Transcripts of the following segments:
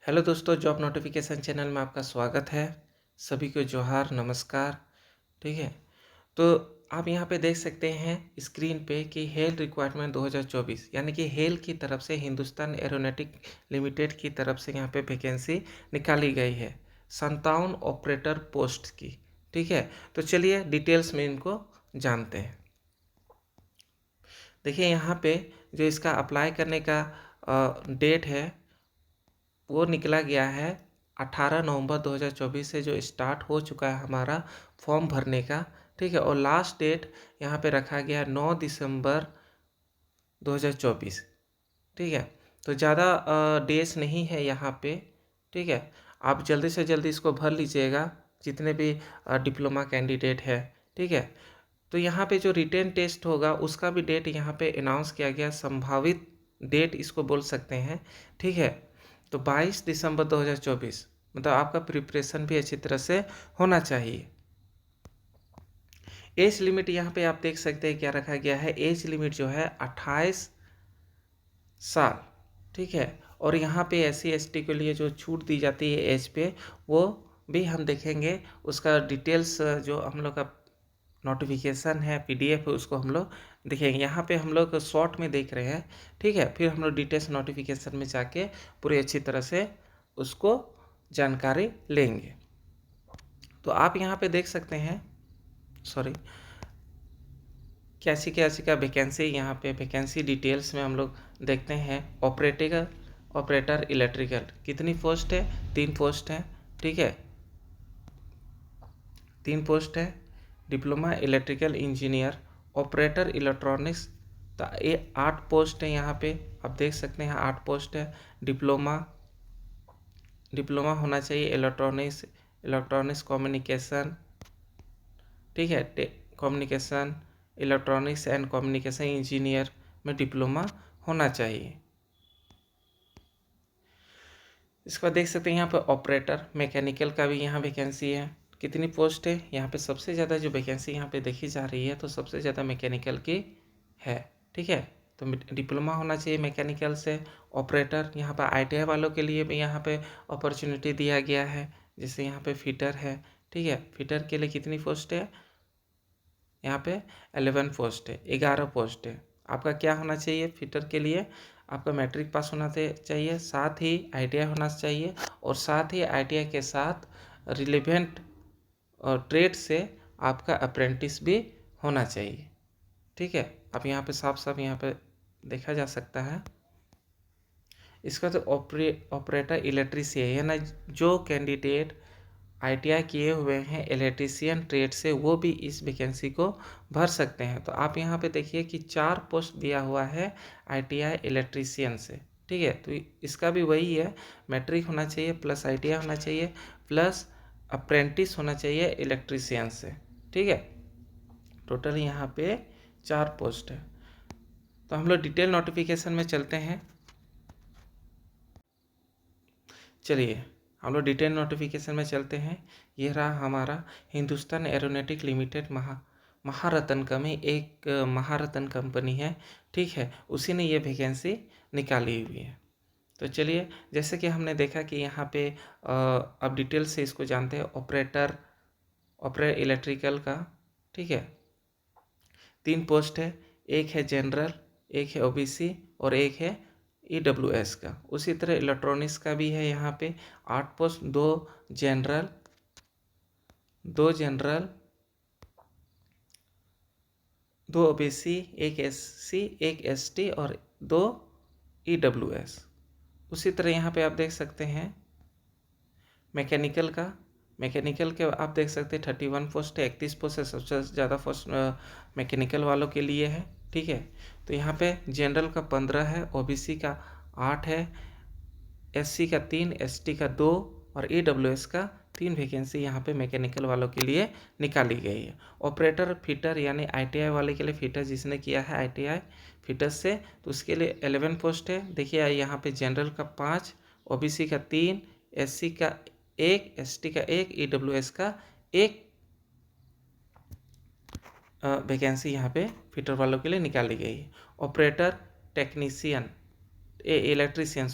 Hello दोस्तों, job notification channel में आपका स्वागत है। सभी को जोहार, नमस्कार। ठीक है, तो आप यहाँ पे देख सकते हैं स्क्रीन पे कि हेल रिक्वायरमेंट 2024 यानी कि हेल की तरफ से हिंदुस्तान एरोनॉटिक लिमिटेड की तरफ से यहाँ पे वैकेंसी निकाली गई है 57 ऑपरेटर पोस्ट की। ठीक है, तो चलिए डिटेल्स में इनको जानते हैं। देखिए यहाँ पे जो इसका अप्लाई करने का डेट है वो निकला गया है 18 नवंबर 2024 से, जो स्टार्ट हो चुका है हमारा फॉर्म भरने का। ठीक है, और लास्ट डेट यहाँ पे रखा गया है 9 दिसंबर 2024। ठीक है, तो ज़्यादा डेज नहीं है यहाँ पे। ठीक है, आप जल्दी से जल्दी इसको भर लीजिएगा जितने भी डिप्लोमा कैंडिडेट है। ठीक है, तो यहाँ पे जो रिटेन टेस्ट होगा उसका भी डेट यहाँ पे अनाउंस किया गया, संभावित डेट इसको बोल सकते हैं। ठीक है, तो 22 दिसंबर 2024, मतलब आपका प्रिपरेशन भी अच्छी तरह से होना चाहिए। एज लिमिट यहाँ पे आप देख सकते हैं क्या रखा गया है। एज लिमिट जो है 28 साल। ठीक है, और यहाँ पे SC ST के लिए जो छूट दी जाती है एज पे, वो भी हम देखेंगे। उसका डिटेल्स जो हम लोग का नोटिफिकेशन है, PDF है, उसको हम लोग देखेंगे। यहाँ पे हम लोग शॉर्ट में देख रहे हैं। ठीक है, फिर हम लोग डिटेल्स नोटिफिकेशन में जाके पूरी अच्छी तरह से उसको जानकारी लेंगे। तो आप यहाँ पे देख सकते हैं, सॉरी, कैसी का वैकेंसी, यहाँ पे वैकेंसी डिटेल्स में हम लोग देखते हैं। ऑपरेटर इलेक्ट्रिकल कितनी पोस्ट है? 3 पोस्ट है। ठीक है, 3 पोस्ट है। Diploma electrical engineer, operator electronics, तो ये 8 पोस्ट है। यहाँ पे आप देख सकते हैं 8 पोस्ट है। डिप्लोमा होना चाहिए इलेक्ट्रॉनिक्स कम्युनिकेशन। ठीक है, communication electronics and communication engineer में डिप्लोमा होना चाहिए। इसके बाद देख सकते हैं यहाँ पे ऑपरेटर मैकेनिकल का भी यहाँ वैकेंसी है। कितनी पोस्ट है? यहाँ पे सबसे ज़्यादा जो वैकेंसी यहाँ पे देखी जा रही है, तो सबसे ज़्यादा मैकेनिकल की है। ठीक है, तो डिप्लोमा होना चाहिए मैकेनिकल से। ऑपरेटर यहाँ पर ITI वालों के लिए भी यहाँ पे अपॉर्चुनिटी दिया गया है, जैसे यहाँ पे फिटर है। ठीक है, फिटर के लिए कितनी पोस्ट है? यहाँ पे 11 पोस्ट है, 11 पोस्ट है। आपका क्या होना चाहिए फिटर के लिए? आपका मैट्रिक पास होना चाहिए, साथ ही ITI होना चाहिए, और साथ ही ITI के साथ रिलेवेंट ट्रेड से आपका अप्रेंटिस भी होना चाहिए। ठीक है, अब यहाँ पे साफ साफ यहाँ पे देखा जा सकता है। इसका तो ऑपरेटर इलेक्ट्रीशियन है ना, जो कैंडिडेट ITI किए हुए हैं इलेक्ट्रीशियन ट्रेड से, वो भी इस वैकेंसी को भर सकते हैं। तो आप यहाँ पे देखिए कि 4 पोस्ट दिया हुआ है ITI इलेक्ट्रीशियन से। ठीक है, तो इसका भी वही है, मैट्रिक होना चाहिए प्लस ITI होना चाहिए प्लस अप्रेंटिस होना चाहिए इलेक्ट्रीशियन से। ठीक है, टोटल यहाँ पे 4 पोस्ट है। तो हम लोग डिटेल नोटिफिकेशन में चलते हैं। चलिए हम लोग डिटेल नोटिफिकेशन में चलते हैं। ये रहा हमारा हिंदुस्तान एरोनॉटिक लिमिटेड महारत्न का में एक महारत्न कंपनी है। ठीक है, उसी ने ये वैकेंसी निकाली हुई है। तो चलिए, जैसे कि हमने देखा कि यहाँ पे अब डिटेल से इसको जानते हैं। ऑपरेटर इलेक्ट्रिकल का। ठीक है, 3 पोस्ट है, एक है जनरल, एक है OBC और एक है EWS का। उसी तरह इलेक्ट्रॉनिक्स का भी है यहाँ पे 8 पोस्ट, 2 जनरल, 2 OBC, एक SC, एक ST और 2 EWS। उसी तरह यहाँ पे आप देख सकते हैं मैकेनिकल के आप देख सकते हैं 31 पोस्ट है। 31 पोस्ट है, सबसे ज़्यादा पोस्ट मैकेनिकल वालों के लिए है। ठीक है, तो यहाँ पे जनरल का 15 है, OBC का 8 है, SC का 3, ST का 2 और EWS का 3 वैकेंसी यहाँ पे मैकेनिकल वालों के लिए निकाली गई है। ऑपरेटर फिटर यानी ITI वाले के लिए, फिटर जिसने किया है ITI फिटर से, तो उसके लिए 11 पोस्ट है। देखिए यहाँ पे जनरल का 5, OBC का 3, SC का 1, ST का 1, EWS का 1 वैकेंसी यहाँ पे फिटर वालों के लिए निकाली गई है। Operator technician electrician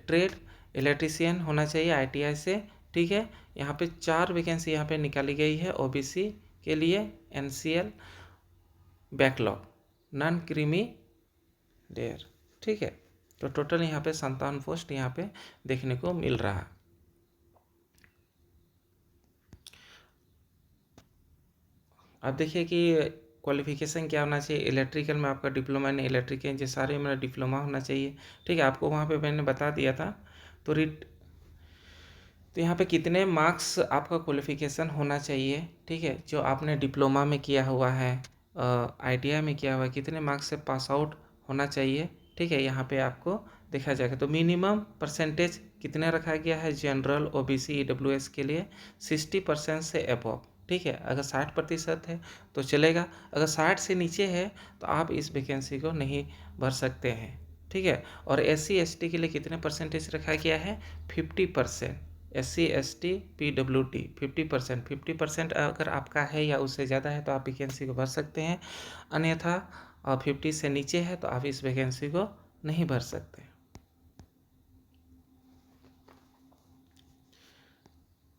trade electrician होना चाहिए ITI से, ठीक है। यहाँ पे 4 वैकेंसी यहाँ पे निकाली गई है OBC के लिए, NCL backlog non creamy layer, ठीक है। तो टोटल यहाँ पे 57 पोस्ट यहाँ पे देखने को मिल रहा है। अब देखिए कि क्वालिफिकेशन क्या होना चाहिए। इलेक्ट्रिकल में आपका डिप्लोमा इन इलेक्ट्रिकल, ये सारे मेरा डिप्लोमा होना चाहिए, ठीक है। आपको वहाँ पे मैंने बता दिया था। तो यहाँ पे कितने मार्क्स आपका क्वालिफिकेशन होना चाहिए, ठीक है, जो आपने डिप्लोमा में किया हुआ है, ITI में किया हुआ है, कितने मार्क्स से पास आउट होना चाहिए, ठीक है, यहाँ पे आपको देखा जाएगा। तो मिनिमम परसेंटेज कितने रखा गया है जनरल, OBC, EWS के लिए 60% से अबव, ठीक है। अगर 60% है तो चलेगा, अगर 60 से नीचे है तो आप इस वैकेंसी को नहीं भर सकते हैं, ठीक है। और SC ST के लिए कितने परसेंटेज रखा गया है, 50%। SC ST PWD 50%, 50% अगर आपका है या उससे ज़्यादा है तो आप वैकेंसी को भर सकते हैं, अन्यथा 50 से नीचे है तो आप इस वैकेंसी को नहीं भर सकते।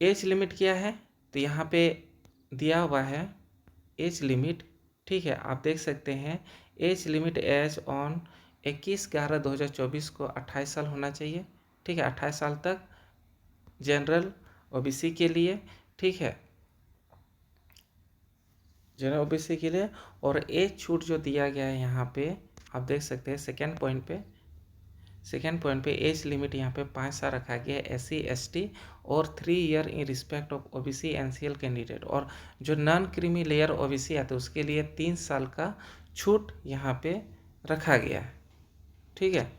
एज लिमिट क्या है, तो यहाँ पे दिया हुआ है एज लिमिट, ठीक है। आप देख सकते हैं एज लिमिट एज ऑन 21/11/2024 को 28 साल होना चाहिए, ठीक है। 28 साल तक जनरल OBC के लिए, ठीक है, जनरल OBC के लिए। और एज छूट जो दिया गया है यहाँ पे आप देख सकते हैं सेकेंड पॉइंट पे एज लिमिट यहाँ पे 5 साल रखा गया है SC ST और 3 year in respect of OBC NCL candidate. और जो नॉन क्रीमी लेयर OBC आते हैं उसके लिए 3 साल का छूट यहाँ पे रखा गया है, ठीक है।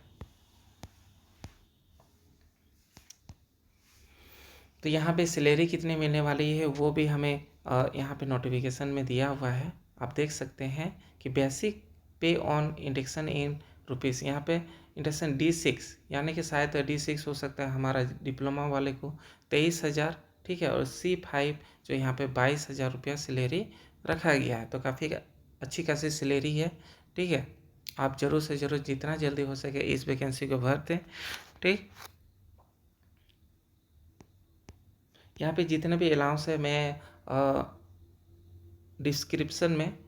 तो यहाँ पे सैलरी कितनी मिलने वाली है वो भी हमें यहाँ पे नोटिफिकेशन में दिया हुआ है। आप देख सकते हैं कि बेसिक पे ऑन इंडेक्शन इन रुपीज़, यहाँ पे इंडेक्शन D6, यानी कि शायद D6 हो सकता है हमारा डिप्लोमा वाले को 23,000, ठीक है। और C5 जो यहाँ पे 22,000 रुपया सैलरी रखा गया है। तो काफ़ी अच्छी खासी सैलरी है, ठीक है। आप ज़रूर से ज़रूर जितना जल्दी हो सके इस वैकेंसी को भर दें, ठीक। यहाँ पे जितने भी अलाउंस है मैं डिस्क्रिप्शन में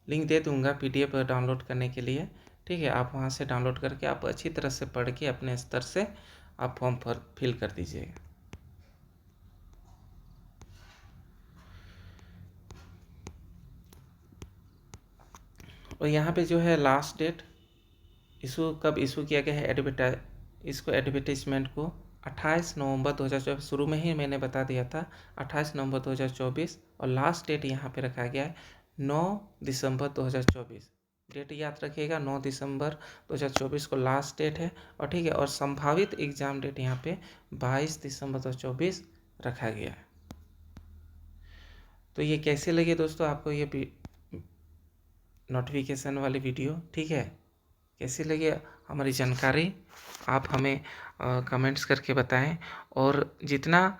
लिंक दे दूँगा PDF डाउनलोड करने के लिए, ठीक है। आप वहाँ से डाउनलोड करके आप अच्छी तरह से पढ़ के अपने स्तर से आप फॉर्म फिल कर दीजिएगा। और यहाँ पे जो है लास्ट डेट कब इशू किया गया है इसको एडवर्टाइजमेंट को 28 नवंबर 2024, शुरू में ही मैंने बता दिया था 28 नवंबर 2024। और लास्ट डेट यहाँ पे रखा गया है 9 दिसंबर 2024। डेट याद रखिएगा, 9 दिसंबर 2024 को लास्ट डेट है। और ठीक है, और संभावित एग्ज़ाम डेट यहाँ पे 22 दिसंबर 2024 रखा गया है। तो ये कैसे लगे दोस्तों आपको ये नोटिफिकेशन वाली वीडियो, ठीक है, कैसी लगी हमारी जानकारी आप हमें कमेंट्स करके बताएं। और जितना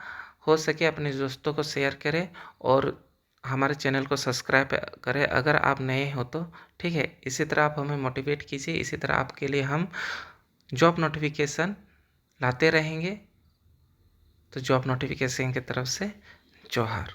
हो सके अपने दोस्तों को शेयर करें और हमारे चैनल को सब्सक्राइब करें अगर आप नए हो तो, ठीक है। इसी तरह आप हमें मोटिवेट कीजिए, इसी तरह आपके लिए हम जॉब नोटिफिकेशन लाते रहेंगे। तो जॉब नोटिफिकेशन की तरफ से जोहार।